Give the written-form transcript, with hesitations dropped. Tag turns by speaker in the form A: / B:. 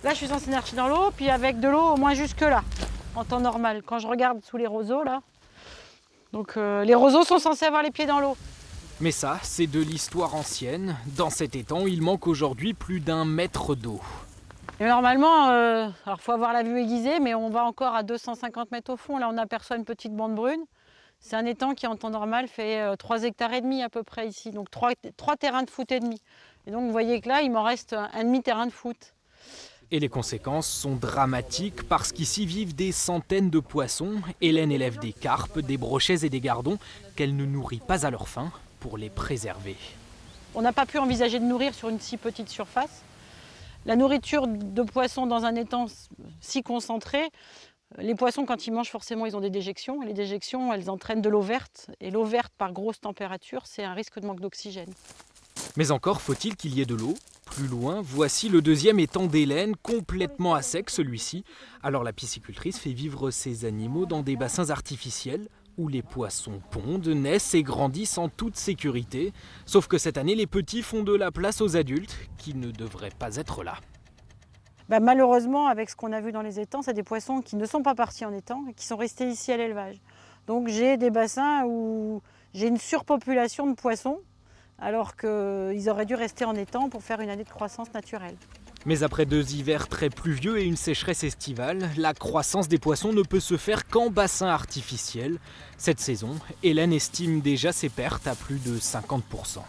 A: Là, je suis censée marcher dans l'eau, puis avec de l'eau au moins jusque là, en temps normal. Quand je regarde sous les roseaux, là. Donc les roseaux sont censés avoir les pieds dans l'eau.
B: Mais ça, c'est de l'histoire ancienne. Dans cet étang, il manque aujourd'hui plus d'1 mètre d'eau.
A: Et normalement, alors faut avoir la vue aiguisée, mais on va encore à 250 mètres au fond. Là, on aperçoit une petite bande brune. C'est un étang qui, en temps normal, fait 3 hectares et demi à peu près ici. Donc 3 terrains de foot et demi. Et donc, vous voyez que là, il m'en reste un demi-terrain de foot.
B: Et les conséquences sont dramatiques parce qu'ici vivent des centaines de poissons. Hélène élève des carpes, des brochets et des gardons qu'elle ne nourrit pas à leur faim pour les préserver.
A: On n'a pas pu envisager de nourrir sur une si petite surface. La nourriture de poissons dans un étang si concentré, les poissons, quand ils mangent, forcément, ils ont des déjections. Et les déjections, elles entraînent de l'eau verte. Et l'eau verte, par grosse température, c'est un risque de manque d'oxygène.
B: Mais encore faut-il qu'il y ait de l'eau. Plus loin, voici le deuxième étang d'Hélène, complètement à sec celui-ci. Alors la piscicultrice fait vivre ses animaux dans des bassins artificiels où les poissons pondent, naissent et grandissent en toute sécurité. Sauf que cette année, les petits font de la place aux adultes qui ne devraient pas être là.
A: Malheureusement, avec ce qu'on a vu dans les étangs, c'est des poissons qui ne sont pas partis en étang et qui sont restés ici à l'élevage. Donc j'ai des bassins où j'ai une surpopulation de poissons, alors qu'ils auraient dû rester en étang pour faire une année de croissance naturelle.
B: Mais après 2 hivers très pluvieux et une sécheresse estivale, la croissance des poissons ne peut se faire qu'en bassin artificiel. Cette saison, Hélène estime déjà ses pertes à plus de 50%.